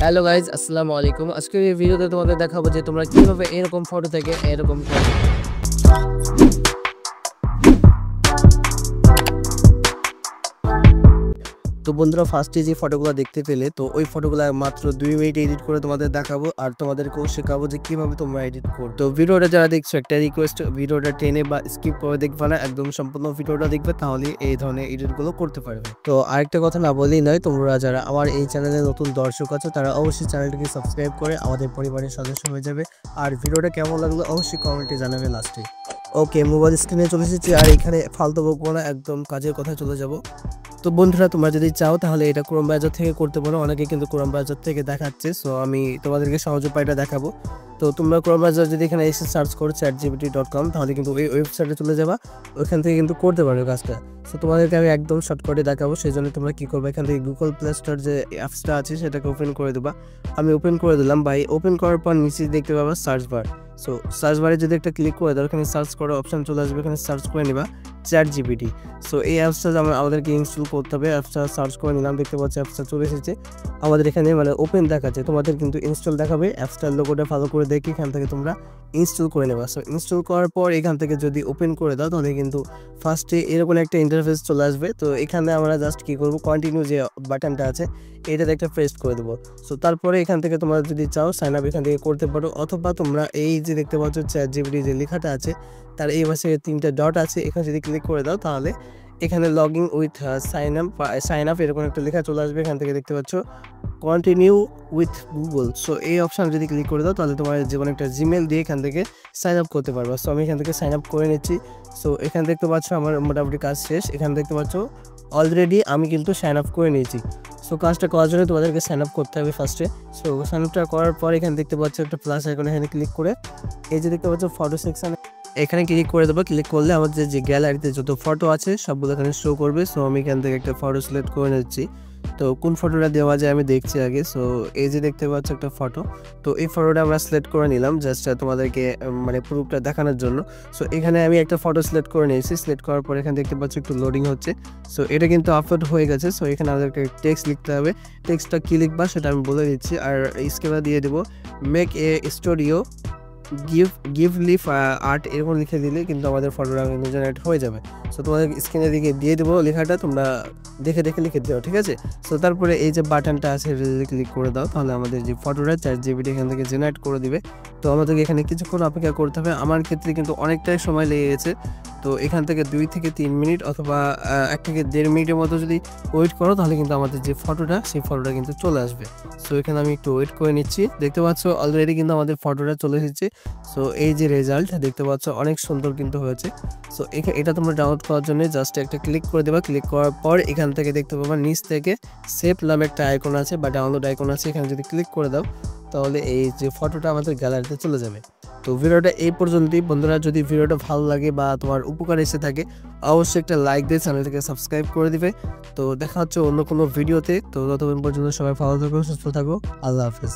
Hello guys, আসসালামু আলাইকুম। আজকের এই ভিডিওতে তোমাদের দেখাবো যে তোমরা কিভাবে এরকম ফটো থেকে এরকম তো বন্ধুরা, ফার্স্টে যে ফটোগুলো দেখতে পেলে, তো ওই ফটোগুলো মাত্র 2 মিনিট এডিট করে তোমাদের দেখাবো আর তোমাদেরকেও শেখাবো যে কিভাবে তোমরা এডিট করো। তো ভিডিওটা যারা দেখছো, একটা রিকোয়েস্ট, ভিডিওটা টেনে বা স্কিপ করে দেখবে না, একদম সম্পূর্ণ ভিডিওটা দেখবে, তাহলে এই ধরনের এডিটগুলো করতে পারবে। তো আরেকটা কথা না বলেই নয়, তোমরা যারা আমার এই চ্যানেলে নতুন দর্শক আছো তারা অবশ্যই চ্যানেলটিকে সাবস্ক্রাইব করে আমাদের পরিবারের সদস্য হয়ে যাবে। আর ভিডিওটা কেমন লাগলো অবশ্যই কমেন্টে জানাবে লাস্টে। ওকে, মোবাইল স্ক্রিনে চলে এসেছি আর এখানে ফালতু বকবো না, একদম কাজের কথা চলে যাব। তো বন্ধুরা, তোমরা যদি চাও তাহলে এটা ক্রোম ব্রাউজার থেকে করতে পারো, অনেকে কিন্তু ক্রোম ব্রাউজার থেকে দেখাচ্ছে। সো আমি তোমাদেরকে সহজ উপায়টা দেখাবো। তো তোমরা ক্রোম ব্রাউজার যদি এখানে এসে সার্চ করো chatgpt.com, তাহলে কিন্তু ওই ওয়েবসাইটে চলে যাবা, ওইখান থেকে কিন্তু করতে পারো কাজটা। সো তোমাদেরকে আমি একদম শর্টকাটে দেখাবো। সেই জন্য তোমরা কী করবে, এখান থেকে গুগল প্লে স্টোর যে অ্যাপসটা আছে সেটাকে ওপেন করে দেবা। আমি ওপেন করে দিলাম ভাই। ওপেন করার পর নিচে দেখতে পাবা সার্চ বার। সো সার্চ বারে যদি একটা ক্লিক করে দাও, এখানে সার্চ করার অপশান চলে আসবে, এখানে সার্চ করে নিবা ChatGPT। সো এই অ্যাপসটা আমাদেরকে ইনস্টল করতে হবে। অ্যাপসটা সার্চ করে নিলাম, দেখতে পাচ্ছি অ্যাপসটা চলে এসেছে আমাদের এখানে, মানে ওপেন দেখাচ্ছে। তোমাদের কিন্তু ইনস্টল দেখাবে। অ্যাপসটার লোগোটা ভালো করে দেখে এখান থেকে তোমরা ইনস্টল করে নেবা। সো ইনস্টল করার পর এখান থেকে যদি ওপেন করে দাও, তাহলে কিন্তু ফার্স্টে এরকম একটা ইন্টারফেস চলে আসবে। তো এখানে আমরা জাস্ট কী করবো, কন্টিনিউ যে বাটনটা আছে এটাতে একটা প্রেস করে দেবো। সো তারপরে এখান থেকে তোমরা যদি চাও সাইন আপ এখান থেকে করতে পারো, অথবা তোমরা এই যে দেখতে পাচ্ছ ChatGPT যে লেখাটা আছে তার এই পাশে 3টা ডট আছে, এখানে যদি ক্লিক করে দাও তাহলে এখানে log in with sign up এরকম একটা লেখা চলে আসবে। এখান থেকে দেখতে পাচ্ছ কন্টিনিউ উইথ গুগল। সো এই অপশান যদি ক্লিক করে দাও তাহলে তোমার যে কোনো একটা জিমেল দিয়ে এখান থেকে সাইন আপ করতে পারবো। সো আমি এখান থেকে সাইন আপ করে নিচ্ছি। সো এখানে দেখতে পাচ্ছ আমার মোটামুটি কাজ শেষ। এখানে দেখতে পাচ্ছ অলরেডি আমি কিন্তু সাইন আপ করে নিয়েছি। সো কাজটা করার জন্য তোমাদেরকে সাইন আপ করতে হবে ফার্স্টে। সো সাইন আপটা করার পর এখানে দেখতে পাচ্ছ একটা প্লাস আইকন, এখানে ক্লিক করে এই যে দেখতে পাচ্ছ ফটো সেকশানে এখানে ক্লিক করে দেবো। ক্লিক করলে আমাদের যে গ্যালারিতে যত ফটো আছে সবগুলো এখানে শো করবে। সো আমি এখান থেকে একটা ফটো সিলেক্ট করে নিচ্ছি। তো কোন ফটোটা দেওয়া যায় আমি দেখছি আগে। সো এই যে দেখতে পাচ্ছ একটা ফটো, তো এই ফটোটা আমরা সিলেক্ট করে নিলাম জাস্ট তোমাদেরকে মানে প্রুফটা দেখানোর জন্য। সো এখানে আমি একটা ফটো সিলেক্ট করে নিয়েছি। সিলেক্ট করার পর এখানে দেখতে পাচ্ছ একটু লোডিং হচ্ছে। সো এটা কিন্তু আপলোড হয়ে গেছে। সো এখানে আমাদেরকে টেক্সট লিখতে হবে। টেক্সটটা কী লিখবা সেটা আমি বলে দিচ্ছি, আর স্ক্রিনে দিয়ে দেবো make a studio give live art এরকম লিখে দিলে কিন্তু আমাদের ফটোটা কিন্তু জেনারেট হয়ে যাবে। সো তোমাদের স্ক্রিনের দিকে দিয়ে দেবো লেখাটা, তোমরা দেখে দেখে লিখে দিও, ঠিক আছে। সো তারপরে এই যে বাটনটা আছে এটা যদি ক্লিক করে দাও তাহলে আমাদের যে ফটোটা ChatGPT এখান থেকে জেনারেট করে দিবে। তো আমাদেরকে এখানে কিছুক্ষণ অপেক্ষা করতে হবে। আমার ক্ষেত্রে কিন্তু অনেকটাই সময় লেগে গেছে। তো এখান থেকে 2 থেকে 3 মিনিট অথবা 1 থেকে 1.5 মিনিটের মতো যদি ওয়েট করো তাহলে কিন্তু আমাদের যে ফটোটা সেই ফটোটা কিন্তু চলে আসবে। সো এখানে আমি একটু ওয়েট করে নিচ্ছি। দেখতে পাচ্ছ অলরেডি কিন্তু আমাদের ফটোটা চলে এসেছে। সো এই যে রেজাল্ট দেখতে পাচ্ছ অনেক সুন্দর কিন্তু হয়েছে। সো এটা তোমরা ডাউনলোড করার জন্য জাস্ট একটা ক্লিক করে দেবা। ক্লিক করার পর এখান থেকে দেখতে পাবা নিচ থেকে সেভ নামে একটা আইকন আছে বা ডাউনলোড আইকন আছে, এখানে যদি ক্লিক করে দাও তাহলে এই যে ফটোটা আমাদের গ্যালারিতে চলে যাবে। তো ভিডিওটা এই পর্যন্তই বন্ধুরা। যদি ভিডিওটা ভালো লাগে বা তোমার উপকার এসে থাকে অবশ্যই একটা লাইক দিয়ে চ্যানেলটাকে সাবস্ক্রাইব করে দিবে। তো দেখা হচ্ছে অন্য কোনো ভিডিওতে। তো ততক্ষণ পর্যন্ত সবাই ভালো থাকো, সুস্থ থাকো। আল্লাহ হাফেজ।